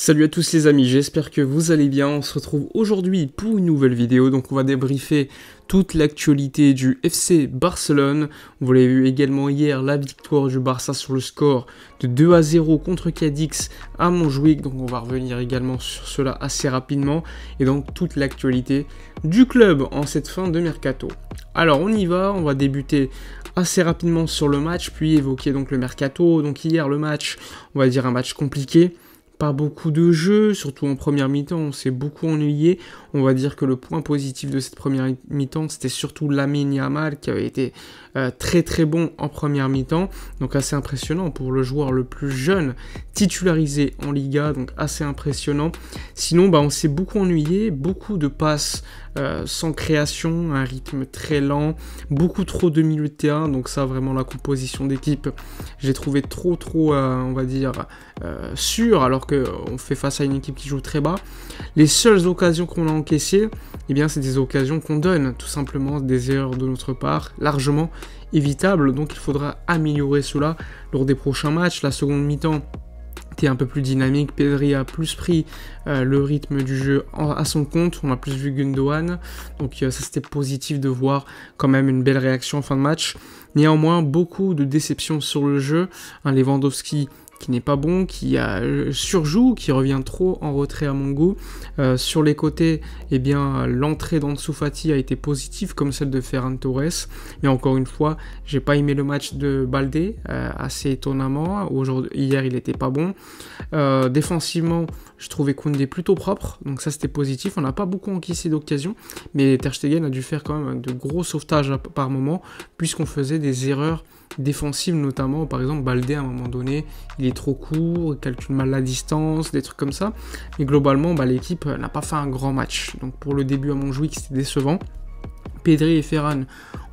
Salut à tous les amis, j'espère que vous allez bien. On se retrouve aujourd'hui pour une nouvelle vidéo. Donc on va débriefer toute l'actualité du FC Barcelone. Vous l'avez vu également hier, la victoire du Barça sur le score de 2-0 contre Cadix à Montjuïc. Donc on va revenir également sur cela assez rapidement. Et donc toute l'actualité du club en cette fin de mercato. Alors on y va, on va débuter assez rapidement sur le match, puis évoquer donc le mercato. Donc hier le match, on va dire un match compliqué. Pas beaucoup de jeux, surtout en première mi-temps, on s'est beaucoup ennuyé. On va dire que le point positif de cette première mi-temps, c'était surtout Lamine Yamal qui avait été très très bon en première mi-temps. Donc assez impressionnant pour le joueur le plus jeune titularisé en Liga, donc assez impressionnant. Sinon, on s'est beaucoup ennuyé, beaucoup de passes sans création, un rythme très lent, beaucoup trop de milieu de terrain. Donc ça, vraiment la composition d'équipe, j'ai trouvé trop, on va dire, sûr, alors qu'on fait face à une équipe qui joue très bas. Les seules occasions qu'on a encaissées, eh bien, c'est des occasions qu'on donne, tout simplement, des erreurs de notre part, largement évitables. Donc il faudra améliorer cela lors des prochains matchs. La seconde mi-temps était un peu plus dynamique, Pedri a plus pris le rythme du jeu à son compte, on a plus vu Gundogan, donc ça c'était positif de voir quand même une belle réaction en fin de match. Néanmoins, beaucoup de déceptions sur le jeu, Lewandowski qui n'est pas bon, qui surjoue, qui revient trop en retrait à mon goût. Sur les côtés, eh bien, l'entrée d'Ansu Fati a été positive, comme celle de Ferran Torres. Mais encore une fois, j'ai pas aimé le match de Baldé, assez étonnamment. Hier, il était pas bon. Défensivement, je trouvais Koundé plutôt propre, donc ça c'était positif. On n'a pas beaucoup encaissé d'occasions, mais Ter Stegen a dû faire quand même de gros sauvetages par moment, puisqu'on faisait des erreurs défensive, notamment par exemple Baldé à un moment donné il est trop court, il calcule mal la distance, des trucs comme ça, mais globalement l'équipe n'a pas fait un grand match. Donc pour le début à Montjuïc c'était décevant. Pedri et Ferran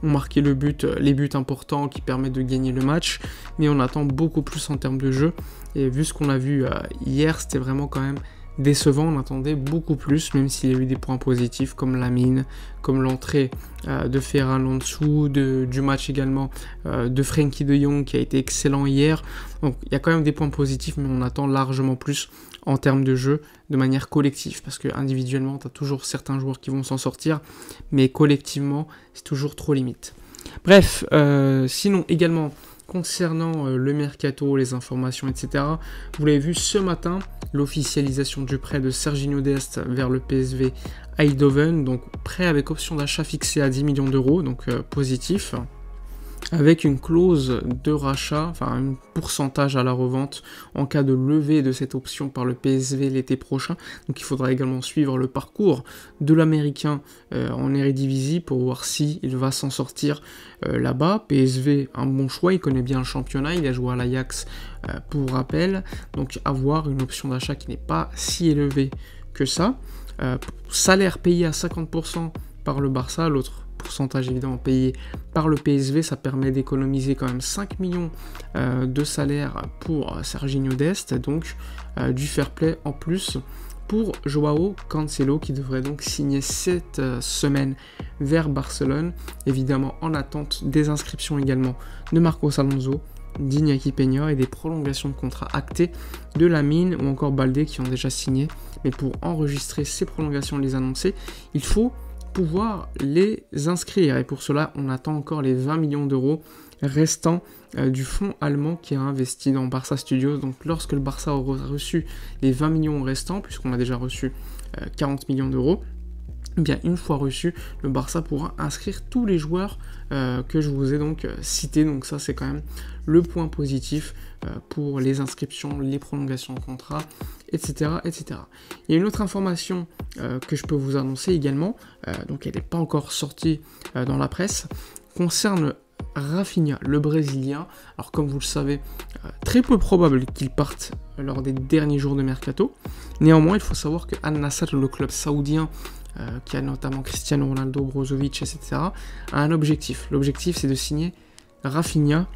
ont marqué les buts importants qui permettent de gagner le match, mais on attend beaucoup plus en termes de jeu, et vu ce qu'on a vu hier, c'était vraiment quand même décevant. On attendait beaucoup plus, même s'il y a eu des points positifs comme Lamine, comme l'entrée de Ferran en dessous, du match également de Frenkie de Jong qui a été excellent hier. Donc il y a quand même des points positifs, mais on attend largement plus en termes de jeu de manière collective, parce que individuellement tu as toujours certains joueurs qui vont s'en sortir, mais collectivement c'est toujours trop limite. Bref, sinon également concernant le mercato, les informations, etc. Vous l'avez vu ce matin, l'officialisation du prêt de Serginho Dest vers le PSV Eindhoven, donc prêt avec option d'achat fixée à 10 millions d'euros, donc positif, avec une clause de rachat, enfin un pourcentage à la revente en cas de levée de cette option par le PSV l'été prochain. Donc il faudra également suivre le parcours de l'Américain en Eredivisie pour voir si il va s'en sortir là-bas. PSV, un bon choix, il connaît bien le championnat, il a joué à l'Ajax pour rappel, donc avoir une option d'achat qui n'est pas si élevée que ça. Salaire payé à 50% par le Barça, l'autre pourcentage évidemment payé par le PSV, ça permet d'économiser quand même 5 millions de salaire pour Serginho Dest, donc du fair play en plus pour Joao Cancelo qui devrait donc signer cette semaine vers Barcelone, évidemment en attente des inscriptions également de Marcos Alonso, d'Iñaki Peña et des prolongations de contrat actées de Lamine ou encore Baldé qui ont déjà signé. Mais pour enregistrer ces prolongations et les annoncer, il faut pouvoir les inscrire, et pour cela on attend encore les 20 millions d'euros restants du fonds allemand qui a investi dans Barça Studios. Donc lorsque le Barça aura reçu les 20 millions restants, puisqu'on a déjà reçu 40 millions d'euros, bien une fois reçu, le Barça pourra inscrire tous les joueurs que je vous ai donc cités. Donc ça c'est quand même le point positif pour les inscriptions, les prolongations de contrat, etc., etc. Il y a une autre information que je peux vous annoncer également, donc elle n'est pas encore sortie dans la presse, concerne Rafinha, le Brésilien. Alors comme vous le savez, très peu probable qu'il parte lors des derniers jours de mercato. Néanmoins, il faut savoir que Al-Nassr, le club saoudien, qui a notamment Cristiano Ronaldo, Brozovic, etc., a un objectif. L'objectif, c'est de signer Rafinha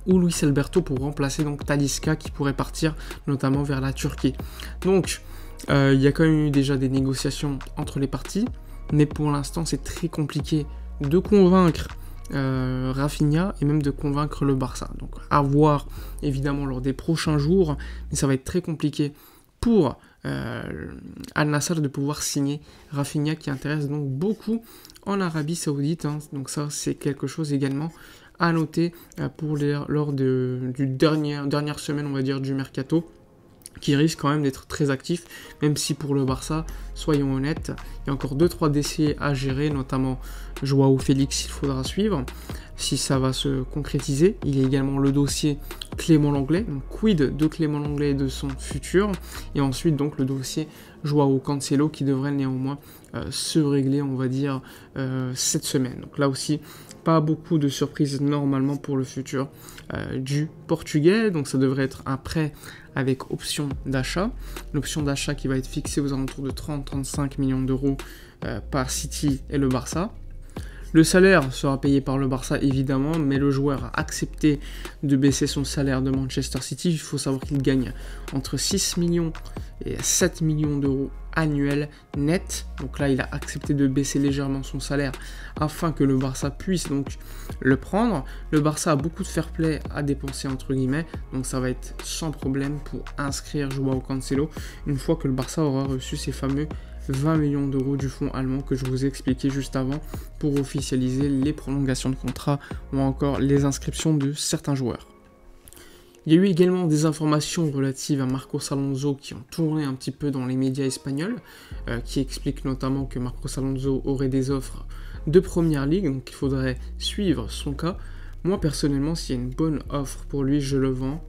ou Luis Alberto pour remplacer donc Talisca qui pourrait partir notamment vers la Turquie. Donc, il y a quand même eu déjà des négociations entre les parties, mais pour l'instant, c'est très compliqué de convaincre Rafinha et même de convaincre le Barça. Donc, à voir évidemment lors des prochains jours, mais ça va être très compliqué pour Al Nassr de pouvoir signer Rafinha, qui intéresse donc beaucoup en Arabie Saoudite, hein. Donc ça, c'est quelque chose également à noter lors du dernière semaine, on va dire, du mercato, qui risque quand même d'être très actif, même si pour le Barça, soyons honnêtes, il y a encore 2-3 dossiers à gérer, notamment Joao Félix, il faudra suivre si ça va se concrétiser. Il y a également le dossier Clément Lenglet, donc quid de Clément Lenglet et de son futur, et ensuite donc le dossier Joao Cancelo qui devrait néanmoins se régler, on va dire, cette semaine. Donc là aussi, pas beaucoup de surprises normalement pour le futur du Portugais, donc ça devrait être un prêt avec option d'achat. L'option d'achat qui va être fixée aux alentours de 30-35 millions d'euros par City et le Barça. Le salaire sera payé par le Barça évidemment, mais le joueur a accepté de baisser son salaire de Manchester City. Il faut savoir qu'il gagne entre 6 millions et 7 millions d'euros annuels net. Donc là, il a accepté de baisser légèrement son salaire afin que le Barça puisse donc le prendre. Le Barça a beaucoup de fair play à dépenser entre guillemets, donc ça va être sans problème pour inscrire Joao Cancelo une fois que le Barça aura reçu ses fameux 20 millions d'euros du fonds allemand que je vous ai expliqué juste avant pour officialiser les prolongations de contrat ou encore les inscriptions de certains joueurs. Il y a eu également des informations relatives à Marcos Alonso qui ont tourné un petit peu dans les médias espagnols, qui expliquent notamment que Marcos Alonso aurait des offres de première ligue, donc il faudrait suivre son cas. Moi personnellement, s'il y a une bonne offre pour lui, je le vends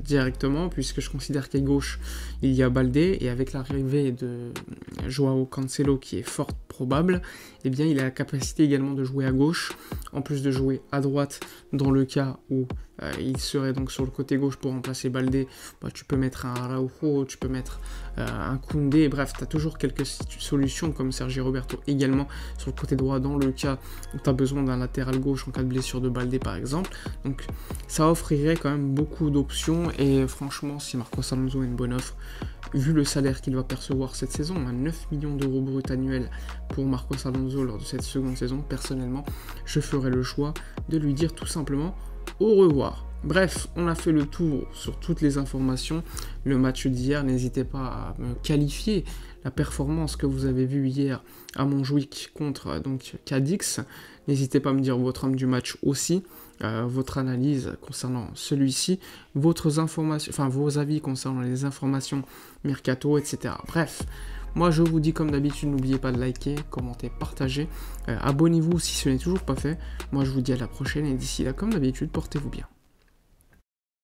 directement, puisque je considère qu'à gauche il y a Baldé, et avec l'arrivée de Joao Cancelo qui est fort probable, eh bien il a la capacité également de jouer à gauche, en plus de jouer à droite dans le cas où il serait donc sur le côté gauche pour remplacer Baldé. Tu peux mettre un Araujo, tu peux mettre un Koundé, bref, tu as toujours quelques solutions comme Sergi Roberto également sur le côté droit dans le cas où tu as besoin d'un latéral gauche en cas de blessure de Baldé par exemple. Donc ça offrirait quand même beaucoup d'options, et franchement si Marcos Alonso a une bonne offre, vu le salaire qu'il va percevoir cette saison, à 9 millions d'euros bruts annuels pour Marcos Alonso lors de cette seconde saison, personnellement je ferai le choix de lui dire tout simplement au revoir. Bref, on a fait le tour sur toutes les informations. Le match d'hier, n'hésitez pas à me qualifier la performance que vous avez vue hier à Montjuic contre donc Cadix. N'hésitez pas à me dire votre homme du match aussi, votre analyse concernant celui-ci, vos avis concernant les informations mercato, etc. Bref, moi je vous dis comme d'habitude, n'oubliez pas de liker, commenter, partager, abonnez-vous si ce n'est toujours pas fait. Moi je vous dis à la prochaine, et d'ici là comme d'habitude, portez-vous bien.